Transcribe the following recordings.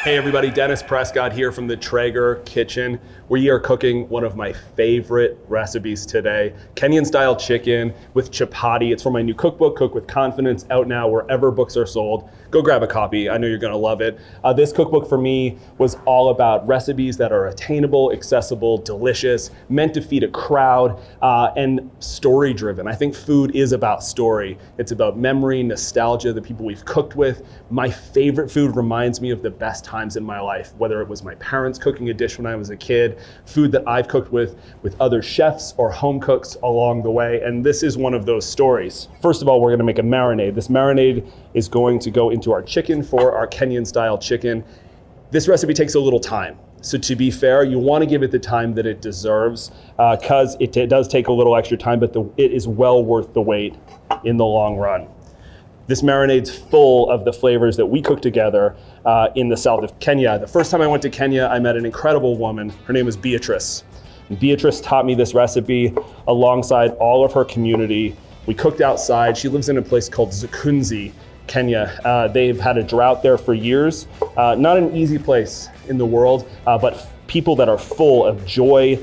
Hey everybody, Dennis Prescott here from the Traeger kitchen. We are cooking one of my favorite recipes today, Kenyan-Style chicken with chapati. It's from my new cookbook, Cook with Confidence, out now wherever books are sold. Go grab a copy, I know you're gonna love it. This cookbook for me was all about recipes that are attainable, accessible, delicious, meant to feed a crowd, and story driven. I think food is about story. It's about memory, nostalgia, the people we've cooked with. My favorite food reminds me of the best times in my life, whether it was my parents cooking a dish when I was a kid, food that I've cooked with other chefs or home cooks along the way, and this is one of those stories. First of all, we're gonna make a marinade. This marinade is going to go into our chicken for our Kenyan-style chicken. This recipe takes a little time. So to be fair, you want to give it the time that it deserves, because it does take a little extra time, but it is well worth the wait in the long run. This marinade's full of the flavors that we cook together in the south of Kenya. The first time I went to Kenya, I met an incredible woman. Her name was Beatrice. And Beatrice taught me this recipe alongside all of her community. We cooked outside. She lives in a place called Zakunzi, Kenya. They've had a drought there for years. Not an easy place in the world, but people that are full of joy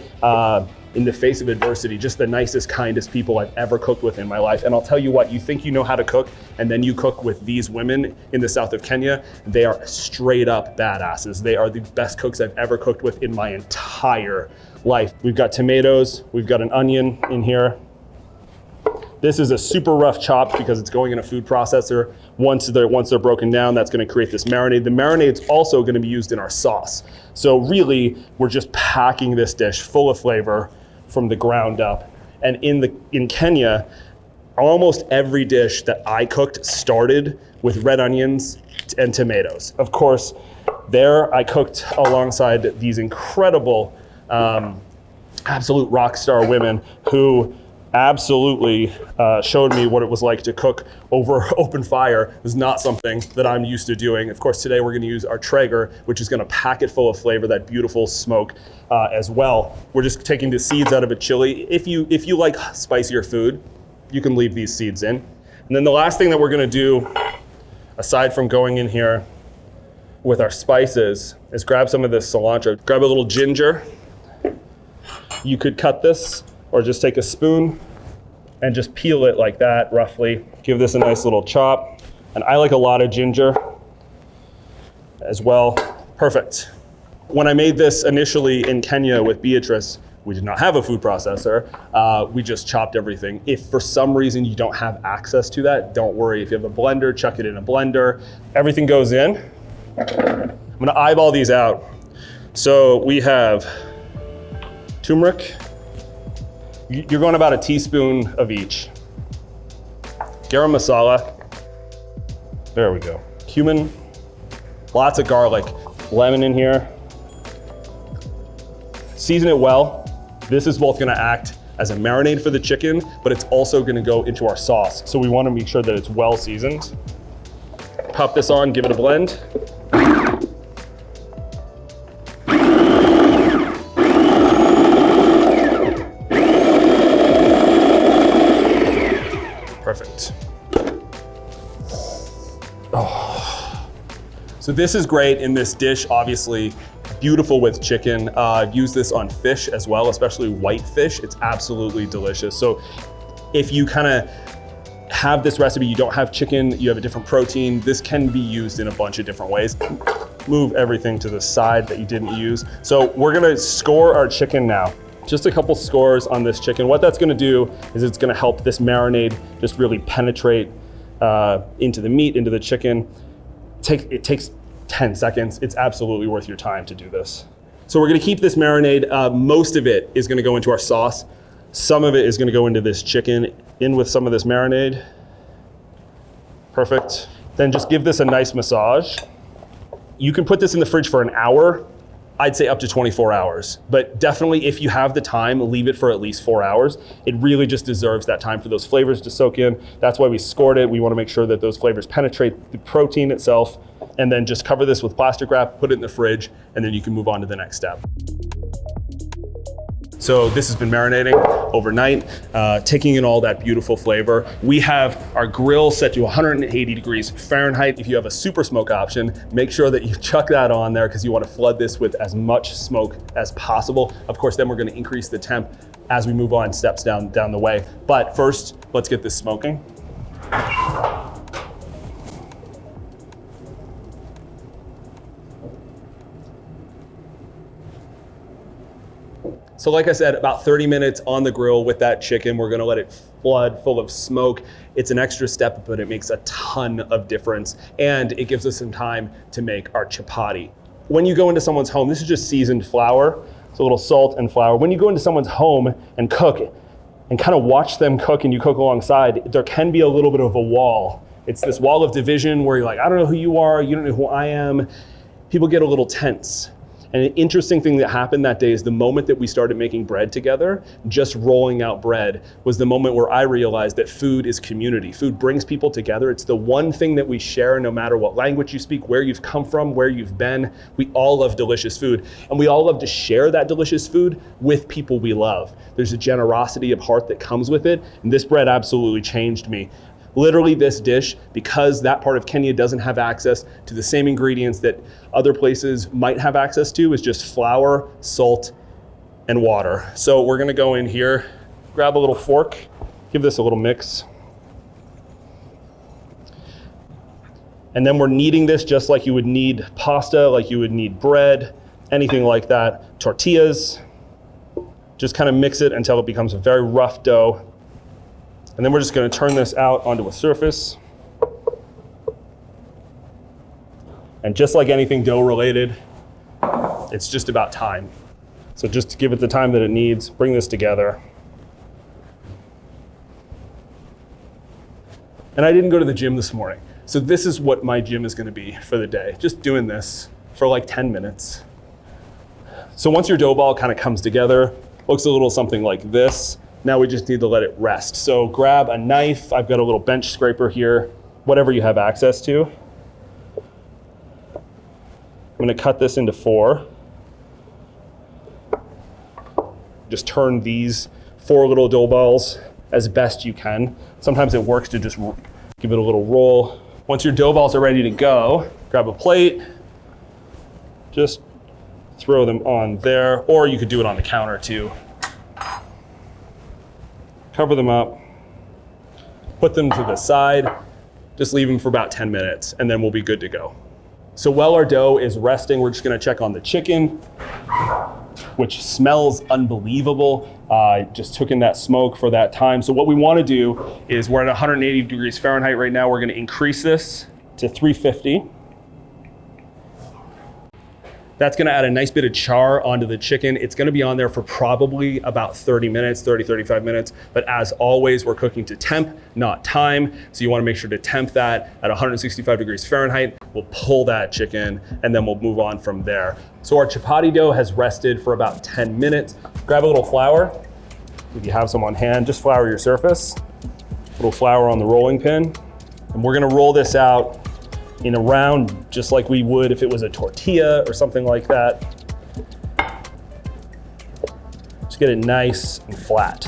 in the face of adversity, just the nicest, kindest people I've ever cooked with in my life. And I'll tell you what, you think you know how to cook, and then you cook with these women in the south of Kenya, they are straight up badasses. They are the best cooks I've ever cooked with in my entire life. We've got tomatoes, we've got an onion in here. This is a super rough chop because it's going in a food processor. Once they're broken down, that's gonna create this marinade. The marinade's also gonna be used in our sauce. So really, we're just packing this dish full of flavor from the ground up. And in Kenya, almost every dish that I cooked started with red onions and tomatoes. Of course, there I cooked alongside these incredible, absolute rock star women who absolutely showed me what it was like to cook over open fire. It was not something that I'm used to doing. Of course, today we're gonna use our Traeger, which is gonna pack it full of flavor, that beautiful smoke as well. We're just taking the seeds out of a chili. If you like spicier food, you can leave these seeds in. And then the last thing that we're gonna do, aside from going in here with our spices, is grab some of this cilantro. Grab a little ginger. You could cut this, or just take a spoon and just peel it like that, roughly. Give this a nice little chop. And I like a lot of ginger as well. Perfect. When I made this initially in Kenya with Beatrice, we did not have a food processor. We just chopped everything. If for some reason you don't have access to that, don't worry. If you have a blender, chuck it in a blender. Everything goes in. I'm gonna eyeball these out. So we have turmeric. You're going about a teaspoon of each. Garam masala. There we go. Cumin. Lots of garlic. Lemon in here. Season it well. This is both gonna act as a marinade for the chicken, but it's also gonna go into our sauce. So we wanna make sure that it's well seasoned. Pop this on, give it a blend. Perfect. Oh. So this is great in this dish, obviously beautiful with chicken. I've used this on fish as well, especially white fish. It's absolutely delicious. So if you kind of have this recipe, you don't have chicken, you have a different protein, this can be used in a bunch of different ways. Move everything to the side that you didn't use. So we're gonna score our chicken now. Just a couple scores on this chicken. What that's gonna do is it's gonna help this marinade just really penetrate into the meat, into the chicken. It takes 10 seconds. It's absolutely worth your time to do this. So we're gonna keep this marinade. Most of it is gonna go into our sauce. Some of it is gonna go into this chicken, in with some of this marinade. Perfect. Then just give this a nice massage. You can put this in the fridge for an hour. I'd say up to 24 hours, but definitely if you have the time, leave it for at least 4 hours. It really just deserves that time for those flavors to soak in. That's why we scored it. We wanna make sure that those flavors penetrate the protein itself, and then just cover this with plastic wrap, put it in the fridge, and then you can move on to the next step. So this has been marinating overnight, taking in all that beautiful flavor. We have our grill set to 180 degrees Fahrenheit. If you have a super smoke option, make sure that you chuck that on there because you want to flood this with as much smoke as possible. Of course, then we're going to increase the temp as we move on steps down the way. But first, let's get this smoking. So like I said, about 30 minutes on the grill with that chicken. We're gonna let it flood full of smoke. It's an extra step, but it makes a ton of difference. And it gives us some time to make our chapati. When you go into someone's home, this is just seasoned flour. It's a little salt and flour. When you go into someone's home and cook and kind of watch them cook and you cook alongside, there can be a little bit of a wall. It's this wall of division where you're like, I don't know who you are, you don't know who I am. People get a little tense. And an interesting thing that happened that day is the moment that we started making bread together, just rolling out bread was the moment where I realized that food is community. Food brings people together. It's the one thing that we share no matter what language you speak, where you've come from, where you've been. We all love delicious food, and we all love to share that delicious food with people we love. There's a generosity of heart that comes with it, and this bread absolutely changed me. Literally this dish, because that part of Kenya doesn't have access to the same ingredients that other places might have access to, is just flour, salt, and water. So we're gonna go in here, grab a little fork, give this a little mix. And then we're kneading this just like you would knead pasta, like you would knead bread, anything like that. Tortillas, just kind of mix it until it becomes a very rough dough. And then we're just gonna turn this out onto a surface. And just like anything dough related, it's just about time. So just to give it the time that it needs, bring this together. And I didn't go to the gym this morning. So this is what my gym is gonna be for the day. Just doing this for like 10 minutes. So once your dough ball kind of comes together, looks a little something like this. Now we just need to let it rest. So grab a knife. I've got a little bench scraper here, whatever you have access to. I'm gonna cut this into 4. Just turn these 4 little dough balls as best you can. Sometimes it works to just give it a little roll. Once your dough balls are ready to go, grab a plate, just throw them on there, or you could do it on the counter too. Cover them up, put them to the side, just leave them for about 10 minutes, and then we'll be good to go. So while our dough is resting, we're just gonna check on the chicken, which smells unbelievable. Just took in that smoke for that time. So what we wanna do is, we're at 180 degrees Fahrenheit right now. We're gonna increase this to 350. That's gonna add a nice bit of char onto the chicken. It's gonna be on there for probably about 30 minutes, 30, 35 minutes. But as always, we're cooking to temp, not time. So you wanna make sure to temp that at 165 degrees Fahrenheit. We'll pull that chicken and then we'll move on from there. So our chapati dough has rested for about 10 minutes. Grab a little flour. If you have some on hand, just flour your surface. A little flour on the rolling pin. And we're gonna roll this out in a round, just like we would if it was a tortilla or something like that. Just get it nice and flat.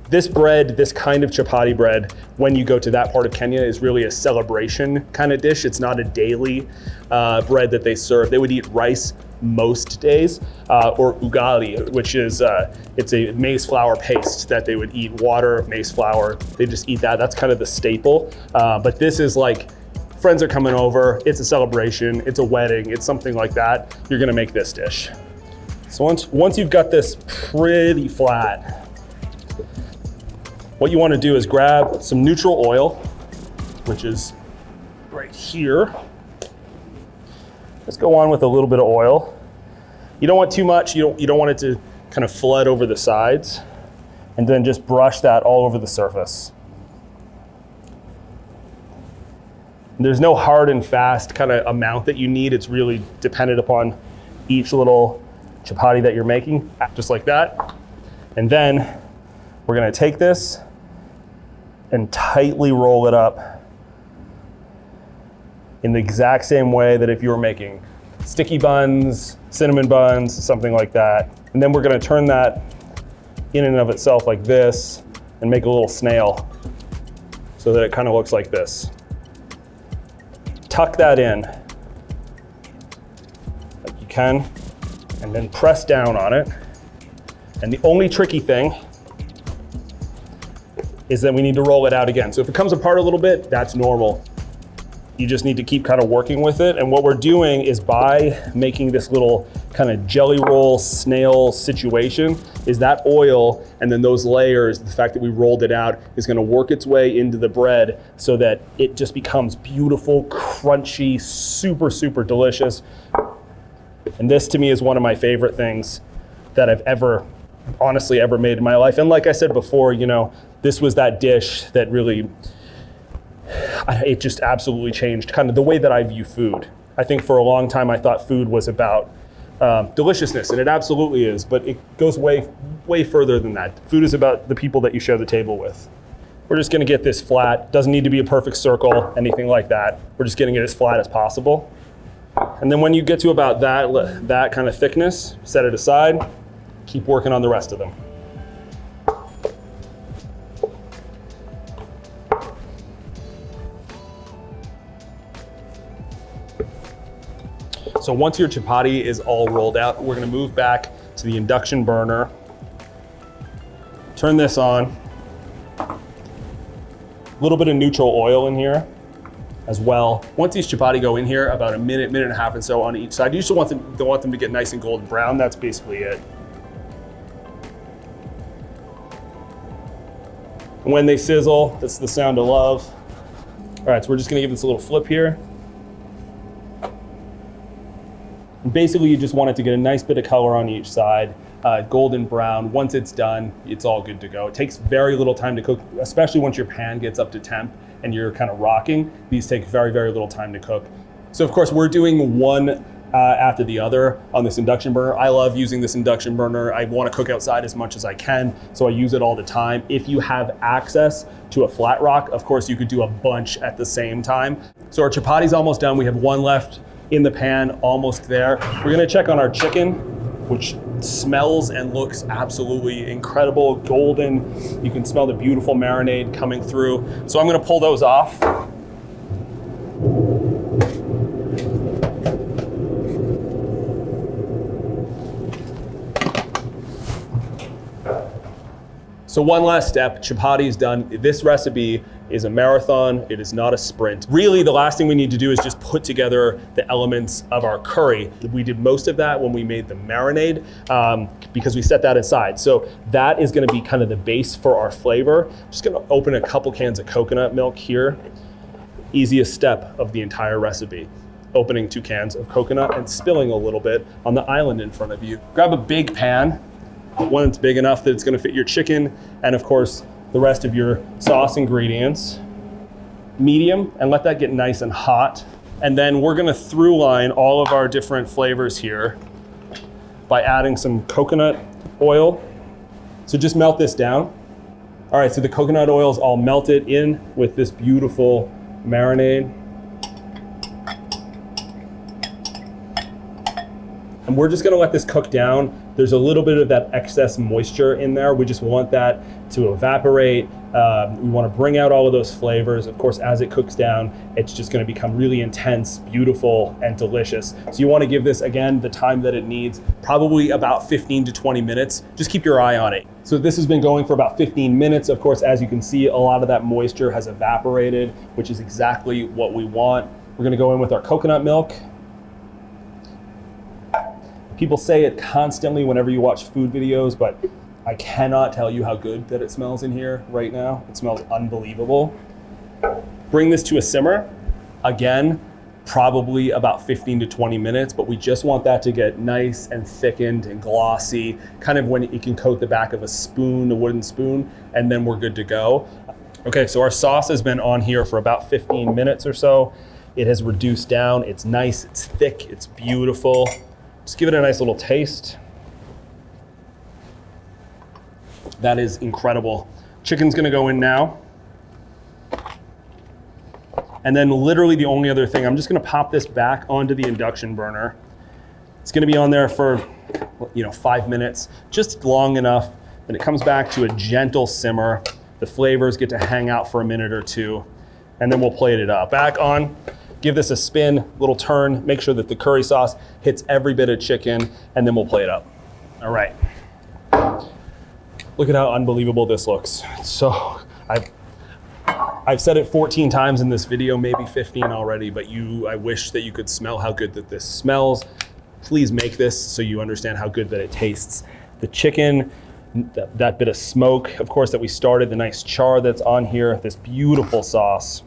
This bread, this kind of chapati bread, when you go to that part of Kenya, is really a celebration kind of dish. It's not a daily bread that they serve. They would eat rice most days, or ugali, which is, it's a maize flour paste that they would eat. Water, maize flour, they just eat that. That's kind of the staple. But this is like, friends are coming over, it's a celebration, it's a wedding, it's something like that, you're gonna make this dish. So once you've got this pretty flat, what you wanna do is grab some neutral oil, which is right here. Let's go on with a little bit of oil. You don't want too much, you don't want it to kind of flood over the sides, and then just brush that all over the surface. There's no hard and fast kind of amount that you need. It's really dependent upon each little chapati that you're making, just like that. And then we're gonna take this and tightly roll it up in the exact same way that if you were making sticky buns, cinnamon buns, something like that. And then we're gonna turn that in and of itself like this and make a little snail so that it kind of looks like this. Tuck that in like you can, and then press down on it. And the only tricky thing is that we need to roll it out again. So if it comes apart a little bit, that's normal. You just need to keep kind of working with it. And what we're doing is, by making this little kind of jelly roll snail situation, is that oil and then those layers, the fact that we rolled it out, is gonna work its way into the bread so that it just becomes beautiful, crunchy, super, super delicious. And this to me is one of my favorite things that I've honestly ever made in my life. And like I said before, you know, this was that dish that really, it just absolutely changed kind of the way that I view food. I think for a long time I thought food was about deliciousness, and it absolutely is, but it goes way, way further than that. Food is about the people that you share the table with. We're just gonna get this flat. Doesn't need to be a perfect circle, anything like that. We're just getting it as flat as possible. And then when you get to about that kind of thickness, set it aside, keep working on the rest of them. So once your chapati is all rolled out, we're gonna move back to the induction burner. Turn this on. A little bit of neutral oil in here as well. Once these chapati go in here, about a minute, minute and a half and so on each side, you just want them to get nice and golden brown. That's basically it. And when they sizzle, that's the sound of love. All right, so we're just gonna give this a little flip here. And basically, you just want it to get a nice bit of color on each side, golden brown. Once it's done, it's all good to go. It takes very little time to cook, especially once your pan gets up to temp and you're kind of rocking. These take very, very little time to cook. So of course, we're doing one after the other on this induction burner. I love using this induction burner. I want to cook outside as much as I can, so I use it all the time. If you have access to a flat rock, of course, you could do a bunch at the same time. So our chapati's almost done. We have one left in the pan, almost there. We're gonna check on our chicken, which smells and looks absolutely incredible, golden. You can smell the beautiful marinade coming through. So I'm gonna pull those off. So one last step, chapati is done. This recipe is a marathon, it is not a sprint. Really, the last thing we need to do is just put together the elements of our curry. We did most of that when we made the marinade because we set that aside. So that is gonna be kind of the base for our flavor. Just gonna open a couple cans of coconut milk here. Easiest step of the entire recipe. Opening 2 cans of coconut and spilling a little bit on the island in front of you. Grab a big pan, one that's big enough that it's gonna fit your chicken, and of course, the rest of your sauce ingredients. Medium, and let that get nice and hot. And then we're gonna through line all of our different flavors here by adding some coconut oil. So just melt this down. All right, so the coconut oil is all melted in with this beautiful marinade. And we're just gonna let this cook down. There's a little bit of that excess moisture in there. We just want that to evaporate. We wanna bring out all of those flavors. Of course, as it cooks down, it's just gonna become really intense, beautiful, and delicious. So you wanna give this, again, the time that it needs, probably about 15 to 20 minutes. Just keep your eye on it. So this has been going for about 15 minutes. Of course, as you can see, a lot of that moisture has evaporated, which is exactly what we want. We're gonna go in with our coconut milk. People say it constantly whenever you watch food videos, but I cannot tell you how good that it smells in here right now. It smells unbelievable. Bring this to a simmer. Again, probably about 15 to 20 minutes, but we just want that to get nice and thickened and glossy, kind of when it can coat the back of a spoon, a wooden spoon, and then we're good to go. Okay, so our sauce has been on here for about 15 minutes or so. It has reduced down. It's nice, it's thick, it's beautiful. Just give it a nice little taste. That is incredible. Chicken's gonna go in now. And then literally the only other thing, I'm just gonna pop this back onto the induction burner. It's gonna be on there for 5 minutes, just long enough. Then it comes back to a gentle simmer. The flavors get to hang out for a minute or two, and then we'll plate it up. Back on, give this a spin, little turn, make sure that the curry sauce hits every bit of chicken, and then we'll plate it up. All right. Look at how unbelievable this looks. So I've said it 14 times in this video, maybe 15 already, but I wish that you could smell how good that this smells. Please make this so you understand how good that it tastes. The chicken, that bit of smoke, of course, that we started, the nice char that's on here, this beautiful sauce.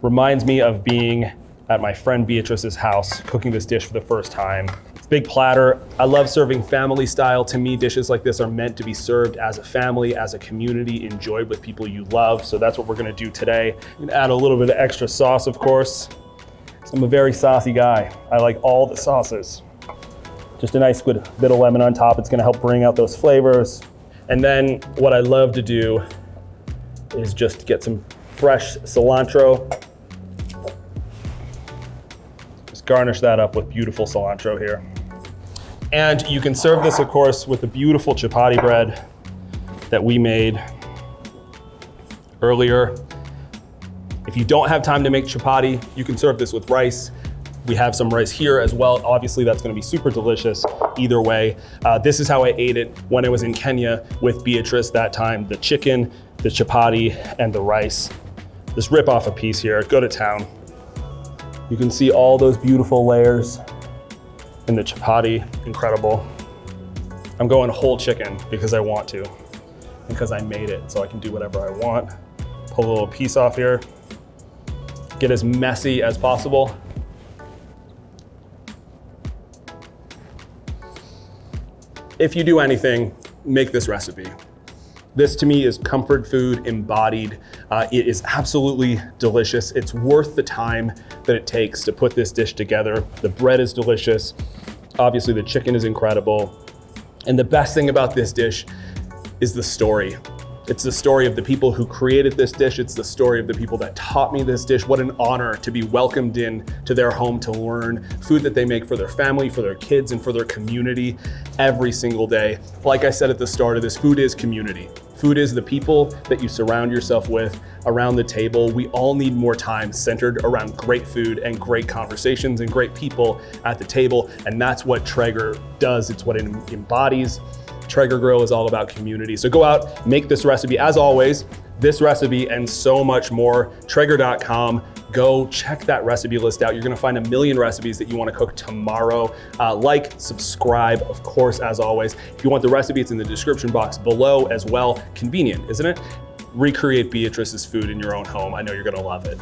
Reminds me of being at my friend Beatrice's house, cooking this dish for the first time. It's a big platter. I love serving family style. To me, dishes like this are meant to be served as a family, as a community, enjoyed with people you love. So that's what we're gonna do today. I'm gonna add a little bit of extra sauce, of course. So I'm a very saucy guy. I like all the sauces. Just a nice good bit of lemon on top. It's gonna help bring out those flavors. And then what I love to do is just get some fresh cilantro. Just garnish that up with beautiful cilantro here. And you can serve this, of course, with the beautiful chapati bread that we made earlier. If you don't have time to make chapati, you can serve this with rice. We have some rice here as well. Obviously, that's gonna be super delicious either way. This is how I ate it when I was in Kenya with Beatrice that time. The chicken, the chapati, and the rice. Just rip off a piece here, go to town. You can see all those beautiful layers in the chapati, incredible. I'm going whole chicken because I want to, because I made it, so I can do whatever I want. Pull a little piece off here. Get as messy as possible. If you do anything, make this recipe. This to me is comfort food embodied. It is absolutely delicious. It's worth the time that it takes to put this dish together. The bread is delicious. Obviously the chicken is incredible. And the best thing about this dish is the story. It's the story of the people who created this dish. It's the story of the people that taught me this dish. What an honor to be welcomed in to their home to learn food that they make for their family, for their kids, and for their community every single day. Like I said at the start of this, food is community. Food is the people that you surround yourself with around the table. We all need more time centered around great food and great conversations and great people at the table. And that's what Traeger does. It's what it embodies. Traeger Grill is all about community. So go out, make this recipe. As always, this recipe and so much more, Traeger.com. Go check that recipe list out. You're gonna find a million recipes that you wanna cook tomorrow. Like, subscribe, of course, as always. If you want the recipe, it's in the description box below as well. Convenient, isn't it? Recreate Beatrice's food in your own home. I know you're gonna love it.